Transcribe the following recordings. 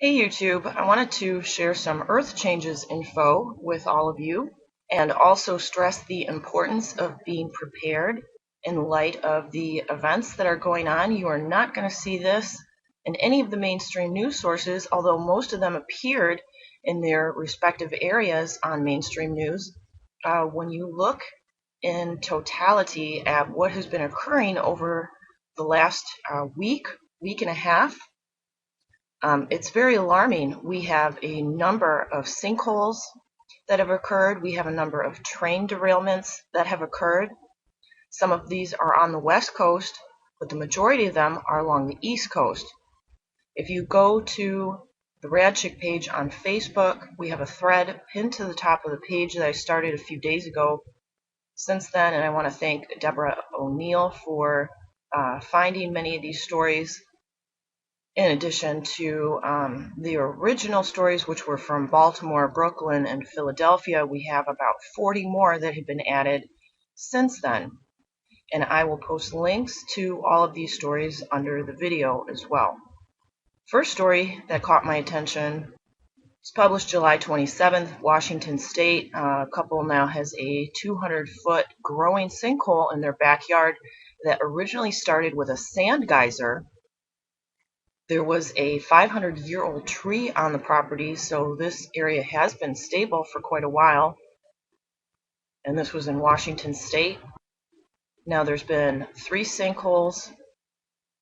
Hey YouTube, I wanted to share some Earth changes info with all of you and also stress the importance of being prepared in light of the events that are going on. You are not going to see this in any of the mainstream news sources, although most of them appeared in their respective areas on mainstream news. When you look in totality at what has been occurring over the last week and a half, it's very alarming. We have a number of sinkholes that have occurred. We have a number of train derailments that have occurred. Some of these are on the west coast, but the majority of them are along the east coast. If you go to the Rad Chick page on Facebook, we have a thread pinned to the top of the page that I started a few days ago. Since then, and I want to thank Deborah O'Neill for finding many of these stories. In addition to the original stories, which were from Baltimore, Brooklyn, and Philadelphia, we have about 40 more that have been added since then. And I will post links to all of these stories under the video as well. First story that caught my attention was published July 27th, Washington State. A couple now has a 200-foot growing sinkhole in their backyard that originally started with a sand geyser. There was a 500-year-old tree on the property, so this area has been stable for quite a while. And this was in Washington State. Now there's been 3 sinkholes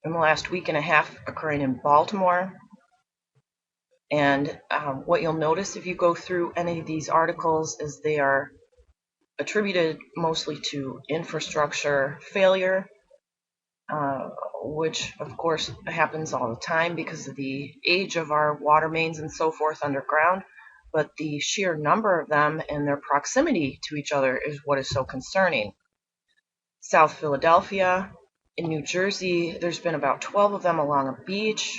in the last week and a half occurring in Baltimore. And what you'll notice if you go through any of these articles is they are attributed mostly to infrastructure failure. Which of course happens all the time because of the age of our water mains and so forth underground, but the sheer number of them and their proximity to each other is what is so concerning. South Philadelphia, in New Jersey, there's been about 12 of them along a beach.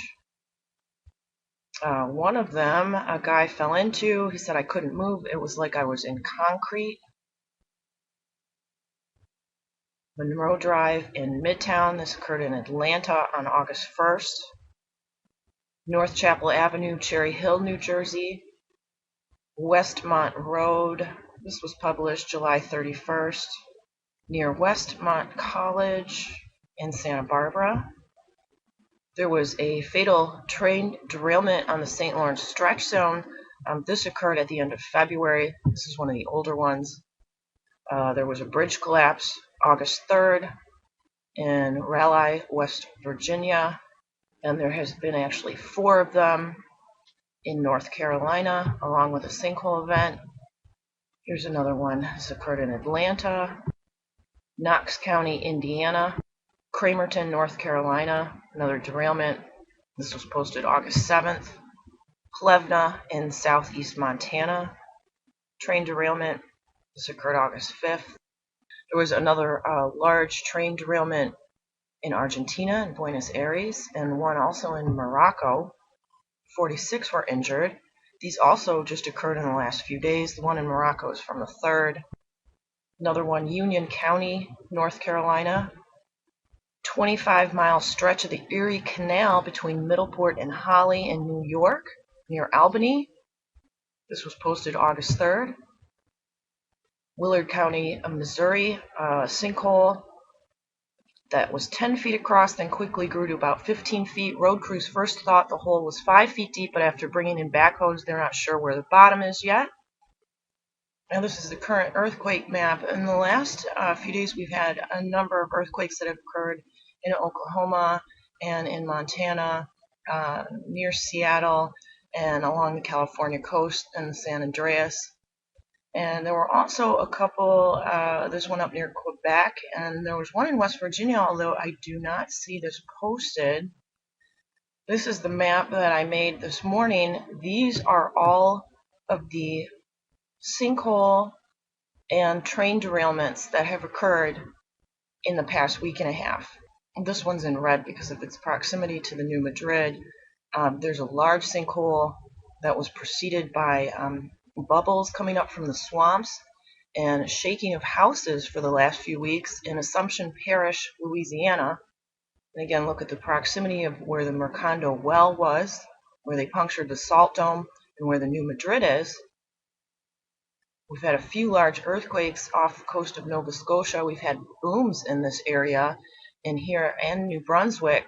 One of them, a guy fell into. He said, "I couldn't move. It was like I was in concrete." Monroe Drive in Midtown. This occurred in Atlanta on August 1st. North Chapel Avenue, Cherry Hill, New Jersey. Westmont Road. This was published July 31st. Near Westmont College in Santa Barbara. There was a fatal train derailment on the St. Lawrence stretch zone. This occurred at the end of February. This is one of the older ones. There was a bridge collapse August 3rd in Raleigh, West Virginia, and there has been actually 4 of them in North Carolina, along with a sinkhole event. Here's another one. This occurred in Atlanta, Knox County, Indiana, Cramerton, North Carolina, another derailment. This was posted August 7th. Plevna in southeast Montana, train derailment. This occurred August 5th. There was another large train derailment in Argentina, in Buenos Aires, and one also in Morocco. 46 were injured. These also just occurred in the last few days. The one in Morocco is from the 3rd. Another one, Union County, North Carolina. 25-mile stretch of the Erie Canal between Middleport and Holly in New York, near Albany. This was posted August 3rd. Willard County, Missouri, sinkhole that was 10 feet across, then quickly grew to about 15 feet. Road crews first thought the hole was 5 feet deep, but after bringing in backhoes, they're not sure where the bottom is yet. Now this is the current earthquake map. In the last few days, we've had a number of earthquakes that have occurred in Oklahoma and in Montana, near Seattle, and along the California coast and San Andreas. And there were also a couple, there's one up near Quebec, and there was one in West Virginia, although I do not see this posted. This is the map that I made this morning. These are all of the sinkhole and train derailments that have occurred in the past week and a half. This one's in red because of its proximity to the New Madrid. There's a large sinkhole that was preceded by bubbles coming up from the swamps and shaking of houses for the last few weeks in Assumption Parish, Louisiana. And again, look at the proximity of where the Mercando well was. where they punctured the salt dome and where the new Madrid is. We've had a few large earthquakes off the coast of Nova Scotia. We've had booms in this area in here and New Brunswick.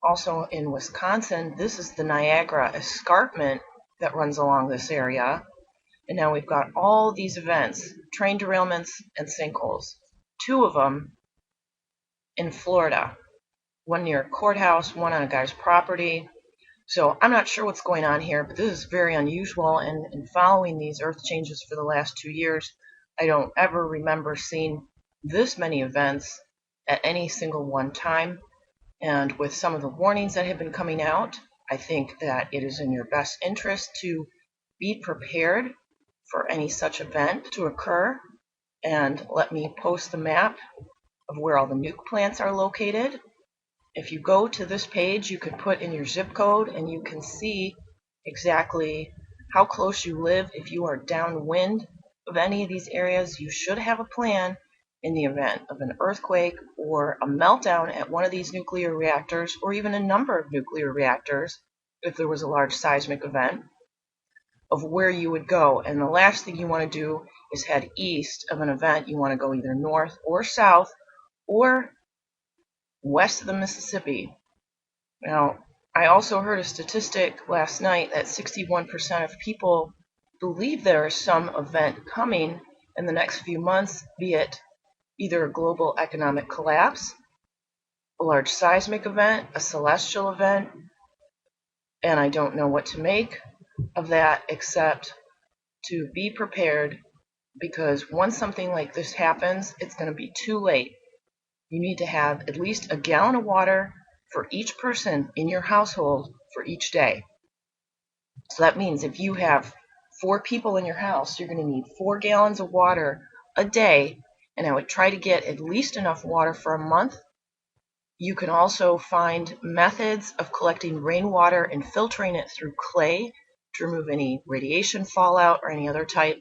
Also in Wisconsin, this is the Niagara Escarpment that runs along this area. And now we've got all these events, train derailments and sinkholes. 2 of them in Florida. One near a courthouse, one on a guy's property. So I'm not sure what's going on here, but this is very unusual. And in following these earth changes for the last 2 years, I don't ever remember seeing this many events at any single one time. And with some of the warnings that have been coming out, I think that it is in your best interest to be prepared for any such event to occur. And let me post the map of where all the nuke plants are located. If you go to this page, you can put in your zip code and you can see exactly how close you live. If you are downwind of any of these areas, you should have a plan in the event of an earthquake or a meltdown at one of these nuclear reactors, or even a number of nuclear reactors, if there was a large seismic event, of where you would go. And the last thing you want to do is head east of an event. You want to go either north or south or west of the Mississippi. Now, I also heard a statistic last night that 61% of people believe there is some event coming in the next few months, be it either a global economic collapse, a large seismic event, a celestial event, and I don't know what to make of that except to be prepared, because once something like this happens, it's going to be too late. You need to have at least a gallon of water for each person in your household for each day. So that means if you have 4 people in your house, you're going to need 4 gallons of water a day, and I would try to get at least enough water for a month. You can also find methods of collecting rainwater and filtering it through clay to remove any radiation fallout or any other type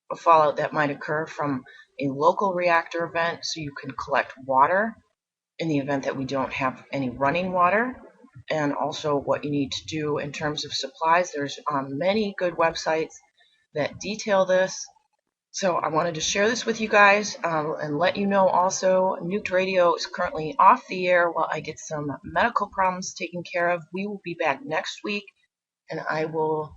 of fallout that might occur from a local reactor event, so you can collect water in the event that we don't have any running water. And also what you need to do in terms of supplies. There's many good websites that detail this. So I wanted to share this with you guys and let you know also Nuked Radio is currently off the air while I get some medical problems taken care of. We will be back next week, and I will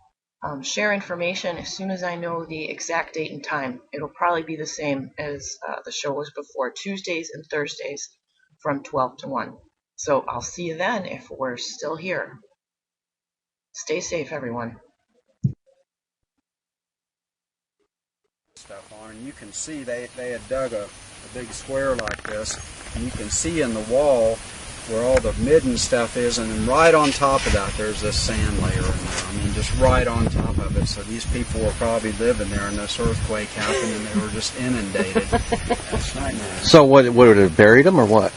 share information as soon as I know the exact date and time. It'll probably be the same as the show was before, Tuesdays and Thursdays from 12 to 1. So I'll see you then if we're still here. Stay safe, everyone. Stuff on, and you can see they had dug a big square like this, and you can see in the wall where all the midden stuff is, and then right on top of that there's this sand layer in there. I mean, just right on top of it. So these people were probably living there, and this earthquake happened, and they were just inundated. That's nice. So what would have buried them, or what?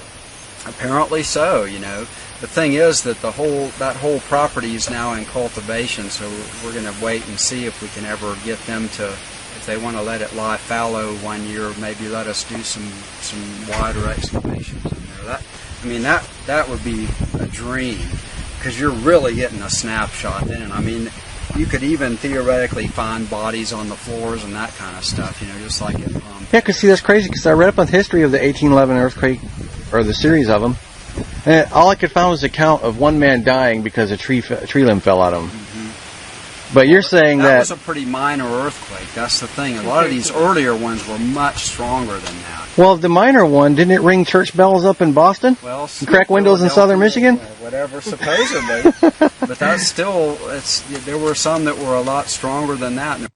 Apparently so. You know, the thing is that that whole property is now in cultivation, so we're going to wait and see if we can ever get them to. If they want to let it lie fallow 1 year, maybe let us do some wider excavations in there. That would be a dream, because you're really getting a snapshot then. I mean, you could even theoretically find bodies on the floors and that kind of stuff, you know, just like in Yeah, because see, that's crazy, because I read up on the history of the 1811 earthquake, or the series of them, and all I could find was a count of one man dying because a tree limb fell out of him. Mm-hmm. But you're saying that was a pretty minor earthquake. That's the thing. A lot of these earlier ones were much stronger than that. Well, the minor one, didn't it ring church bells up in Boston? Well, and crack windows in southern Michigan? Whatever, supposedly. But that's still, there were some that were a lot stronger than that.